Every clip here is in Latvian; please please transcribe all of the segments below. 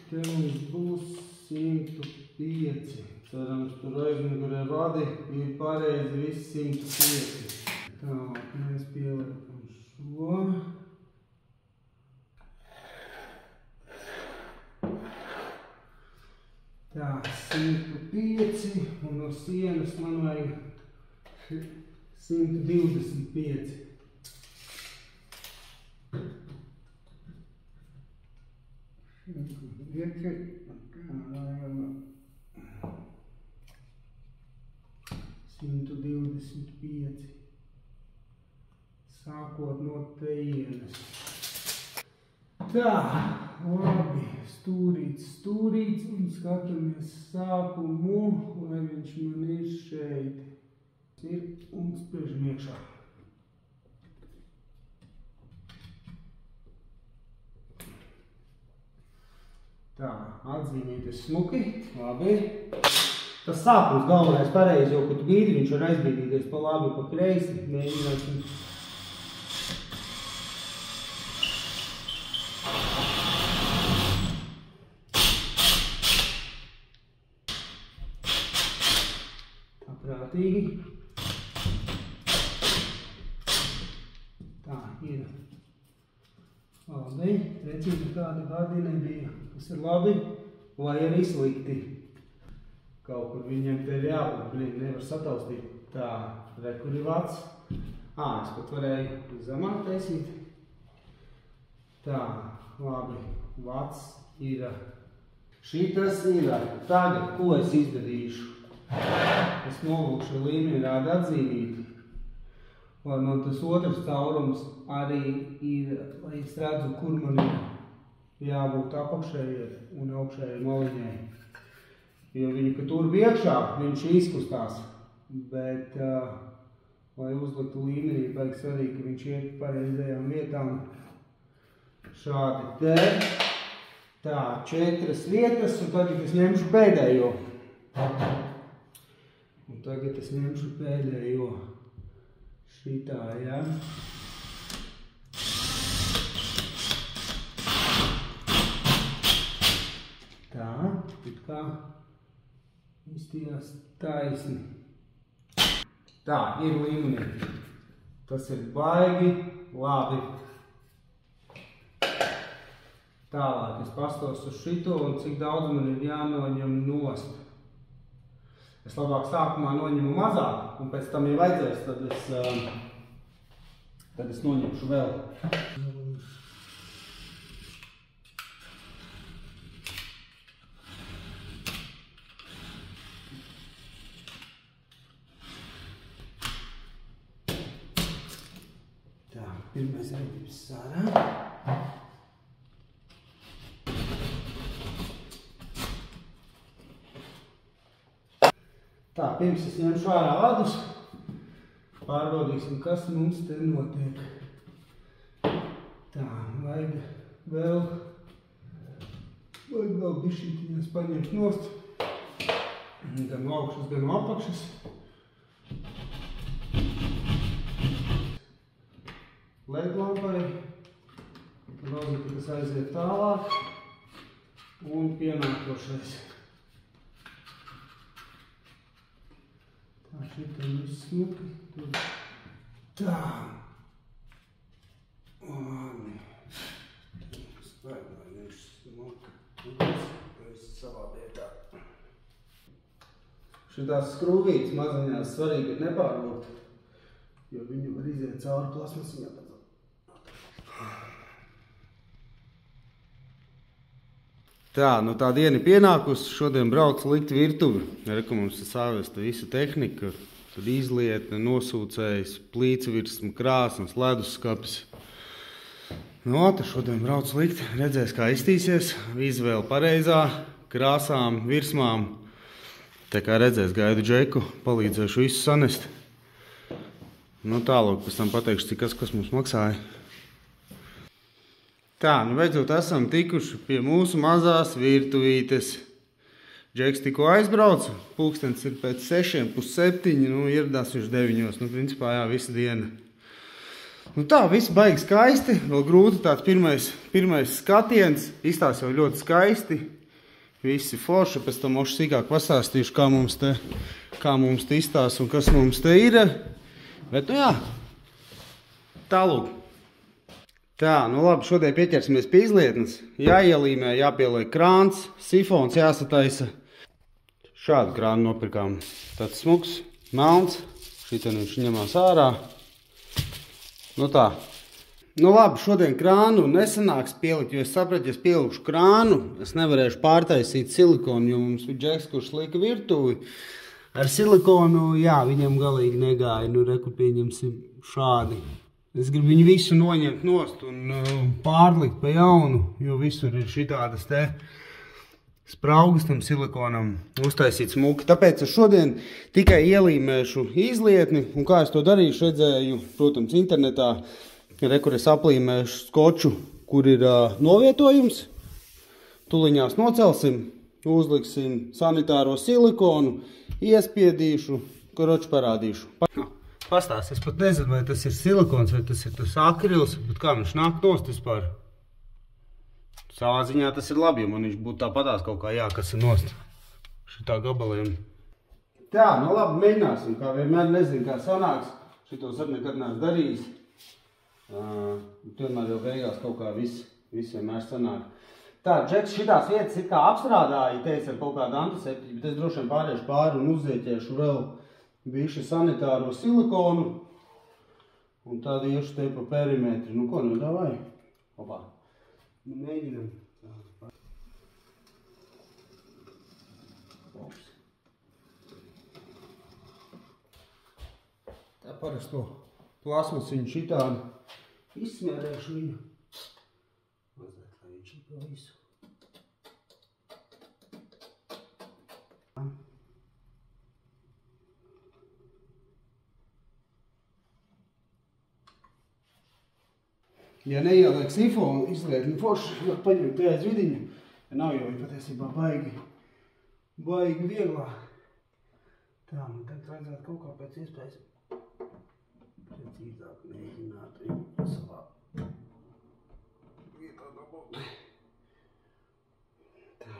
te mums būs 105. Cerams, tur aizmugurē vadi ir pareizi viss 105. Tālāk mēs pieliekam šo. Tā, 105 un no sienas man vajag 125. Sākot no tejienes. Tā, labi, stūrīts un skatāmies sākumu, lai viņš man ir šeit. Ir un spriežam iekšā. Tā, atzīmīties smuki, labi. Tas sākums galvenais pareizi, jo, kad tu bīdi, viņš var aizbīdīties pa labi, pa kreisi. Mēģināsim. Tā prātīgi. Tā, ir. Labi, redzīt, kādi vadi nebija. Tas ir labi, vai arī slikti. Kaut kur viņam te ir jābūt, nevar sataustīt. Tā, re, kur ir vads. Es pat varēju zemāk taisīt. Tā, labi, vads ir. Šitas ir. Tagad, ko es izdarīšu? Es nolūkšu līmeni rāda atzīmīt. Lai man tas otrs caurums arī ir, lai es redzu, kur man ir jābūt apakšējai un augšējai maliņai. Jo viņu, ka tur iekšā, viņš izkustās. Bet, lai uzliktu līmenī, vajag svarīgi, ka viņš iet pareizajām vietām. Šādi te. Tā, 4 vietas, un tagad es ņemšu pēdējo. Šitā, jā. Tā, it kā izstījās taisni. Tā, ir līmenī. Tas ir baigi labi. Tālāk es pastos uz šito un cik daudz man ir jānoņem nost. Es labāk sākumā noņemu mazāk, un pēc tam, ja vajadzēs, tad es noņemšu vēl. Tā, pirmais redzības sārā. Tā, pirms es ņemšu ārā vadus, pārbaudīsim, kas mums te notiek. Tā, vajag vēl bišķītiņas paņemt nost. Gan no augšas, gan no apakšas. Ledlampai. Nozīmē, ka tas aiziet tālāk. Un pienākošais. Tā, šitam viss smuki. Tā. Labi. Spēdāj, viņš smuki. Viss savā vietā. Šitās skrūvītes maziņās svarīgi ir nepārvilkt, jo viņi var iziet cauri plasmasiņā. Tā, nu tā diena pienākusi, šodien braucu likt virtuvi. Reku mums ir sāvesta visa tehnika, tur izlietne, nosūcējs, plīcevirsma, krāsnes, leduskapis. Nu, tad šodien braucu likt, redzēs, kā iztīsies, izvēle pareizā, krāsām, virsmām. Tā kā redzēs, gaidu Džeku, palīdzēšu visu sanest. Nu, tālāk pēc tam pateikšu, cik kas mums maksāja. Tā, nu beidzot esam tikuši pie mūsu mazās virtuvītes. Džeks tikko aizbrauca, pulkstens ir pēc 6, pus 7, nu ieradās viņš 9, nu principā jā, visa diena. Nu tā, viss baigi skaisti, vēl grūti tāds pirmais skatiens, izstās jau ļoti skaisti. Visi forši, pēc tam moši sīkāk pastāstīšu, kā mums te izstās un kas mums te ir. Bet, nu jā, tālūk. Tā, nu labi, šodien pieķersimies pie izlietnes. Jāielīmē, jāpieliek krāns, sifons jāsataisa. Šādu krānu nopirkām. Tāds smuks, melns. Šitien viņš ņemās ārā. Nu tā. Nu labi, šodien krānu nesanāks pielikt, jo es sapratu, ja es pielikšu krānu, es nevarēšu pārtaisīt silikonu, jo mums ir džeks, kurš lika virtuvi. Ar silikonu, jā, viņam galīgi negāja. Nu, reku pieņemsim šādi. Es gribu viņu visu noņemt nost un pārlikt pa jaunu, jo visur ir šitādas te spraugas tam silikonam uztaisīt smuki. Tāpēc es šodien tikai ielīmēšu izlietni, un kā es to darīšu, redzēju, protams, internetā. Kur es aplīmēšu skoču, kur ir novietojums. Tuliņās nocelsim, uzliksim sanitāro silikonu, iespiedīšu, koroči parādīšu. Pastāst, es pat nezinu, vai tas ir silikons, vai tas ir tas akrils, bet kā viņš nāk nost vispār. Savā ziņā tas ir labi, jo man viņš būtu tāpatās kaut kā jākasa nost šitā gabaliem. Tā, nu labi, mēģināsim, kā vienmēr nezinu, kā sanāks. Šitos arī nekad neesmu darījis. Tomēr jau beigās kaut kā viss vienmēr sanāk. Tā, džeks šitās vietas ir kā apstrādāja, teica ar kaut kādu antiseptiķu, bet es droši vien pāriešu pāri un uzzieķēšu vēl bišķi sanitāro silikonu. Un tad iešu te pa perimetri. Nu ko, nu davai? Opā. Nu mēģinam. Tā parasto plasmasiņu šitādu. Izsmērēšu viņu. Mazliet, lai viņš ir to visu. Ja neieliek sifonu, izlietni forši, var paņemt te aiz vidiņu. Ja nav jau viņa patiesībā baigi vieglā. Tā, man tagad vajadzētu kaut kā pēc iespējas precīzāk mēģināt viņu savā vietā dabūt. Tā.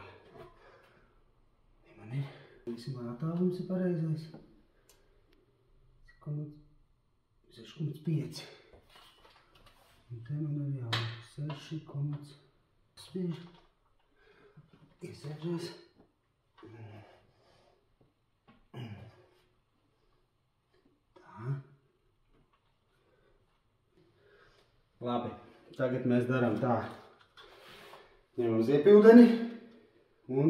Man ir. Vismā attālums ir pareizais. 6,5. Un te man ir jābūt 6,5. Iesēdžās. Tā. Labi, tagad mēs darām tā. Ņemam ziepildeni un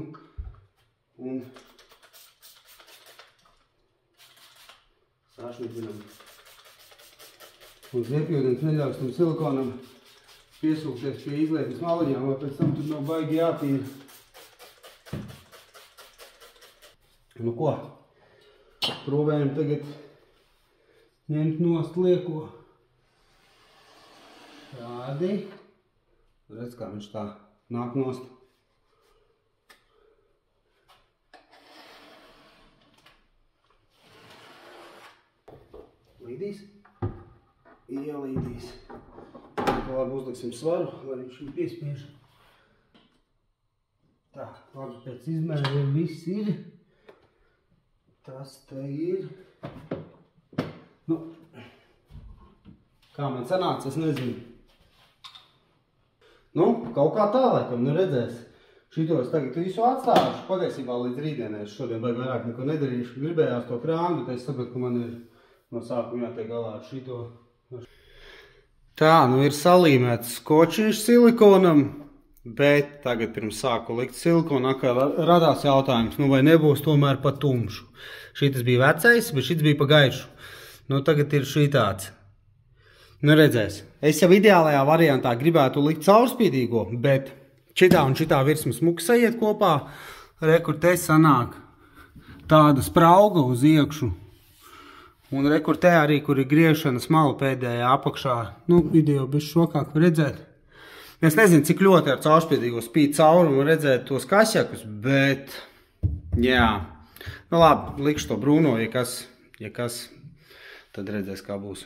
sašņidzinam. Un ziepildenis neļaus tam silikonam piesūkties pie izlietnes maliņām, lai pēc tam tur nav baigi jātīra. Nu ko, probējam tagad ņemt nost lieko. Tādi. Redz, kā viņš tā nāk nost. Līdīs. Ielīdīs. Labi, uzliksim svaru, lai viņš viņu piespiež. Tā, labi, pēc izmēriem viss ir. Tas te ir. Nu, kā man sanāca, es nezinu. Nu, kaut kā tā, laikam, nu redzēs. Šito es tagad visu atstāšu. Patiesībā līdz rītdienai es šodien vairāk neko nedarīšu. Gribējās to krānu, bet es sapratu, ka man ir no sākuma jātiek galā ar šito. Tā, nu ir salīmēts skočiņš silikonam, bet tagad pirms sāku likt silikonu, atkal radās jautājums, nu vai nebūs tomēr pa tumšu. Šitas bija vecais, bet šits bija pa gaišu. Nu tagad ir šitāds. Nu redzēs, es jau ideālajā variantā gribētu likt caurspīdīgo, bet šitā un šitā virsma smuki sajiet kopā. Rekur te sanāk tāda sprauga uz iekšu. Un rekur te arī, kur ir griešanas mala pēdējā apakšā. Nu, video bez šokāk var redzēt. Es nezinu, cik ļoti ar caurspīdīgo spīd cauri un redzēt tos kasjakus, bet, jā. Nu labi, likšu to brūno, ja kas, tad redzēs, kā būs.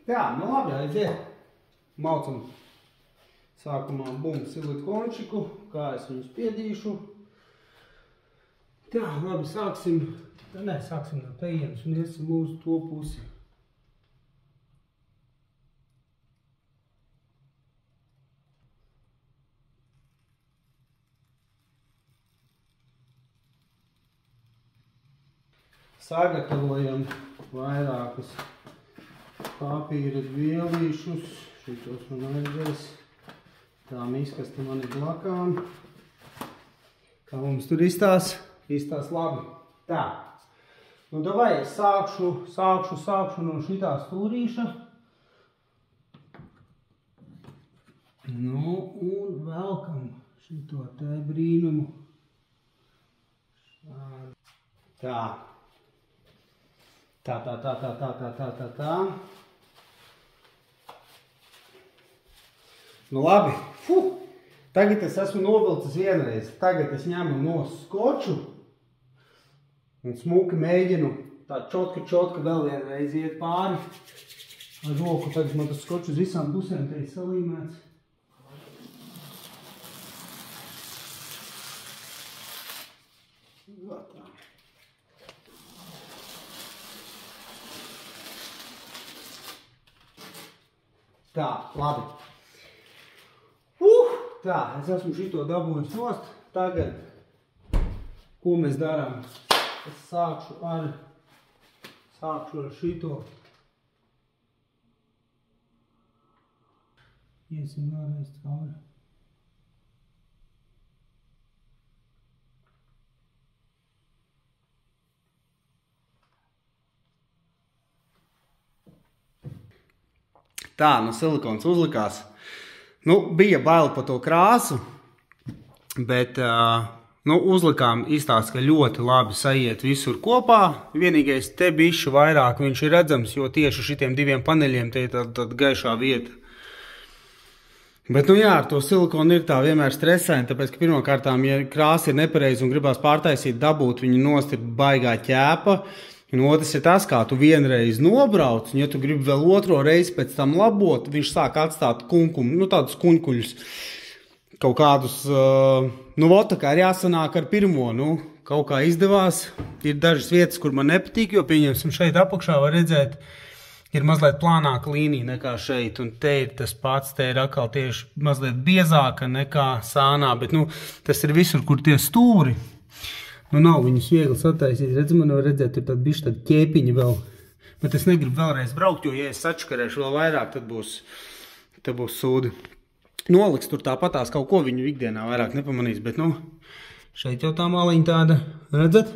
Jā, nu labi, aiziet. Maucam Sākumā silikončiku, kā es viņus piedīšu. Tā, labi, sāksim no tejienes un iesim uz to pusi. Sagatavojam vairākus papīra vielīšus. Šitos man vajadzēs. Tā miskaste man ir blakām. Kā mums tur izstās labi. Tā. Nu, davai es sākšu no šitā stūrīša. Nu, un velkam šito te brīnumu. Tā. Tā. Nu labi, tagad es esmu novilcis vienreiz. Tagad es ņemu no skoču un smuki mēģinu tā čotka vēl vienreiz iet pāri ar roku. Tagad man tas skoču uz visām pusēm te ir salīmēts. Tā, labi. Tā, es esmu šito dabūjis nost. Tagad, ko mēs darām? Es sākšu ar šito. Iesim vēlreiz cauri. Tā, nu silikons uzlikās. Nu, bija bail par to krāsu, bet uzlikām izstāst, ka ļoti labi saiet visur kopā. Vienīgais te bišķi vairāk viņš ir redzams, jo tieši šitiem diviem paneļiem te ir tāda gaišā vieta. Bet, nu jā, ar to silikonu ir tā vienmēr stresaini, tāpēc, ka pirmkārtām, ja krāsa ir nepareiza un gribās pārtaisīt, dabūt, viņa nost ir baigā ķēpa. Un otrs ir tas, kā tu vienreiz nobrauc, un ja tu gribi vēl otro reizi pēc tam labot, viņš sāk atstāt kunkumu, nu tādus kuņkuļus, kaut kādus, tā kā ir jāsanāk ar pirmo, kaut kā izdevās. Ir dažas vietas, kur man nepatīk, jo pieņemsim šeit apakšā var redzēt, ir mazliet plānāka līnija nekā šeit, un te ir tas pats, te ir atkal tieši mazliet biezāka nekā sānā, bet, tas ir visur, kur tie stūri. Nu, nav viņus viegli sataisīt. Redzi, man var redzēt, tur tāda bišķi tāda ķēpiņa vēl. Bet es negribu vēlreiz braukt, jo, ja es sačkarēšu vēl vairāk, tad būs sūdi. Noliks tur tāpatās kaut ko viņu ikdienā vairāk nepamanīs, bet, šeit jau tā maliņa tāda, redzat?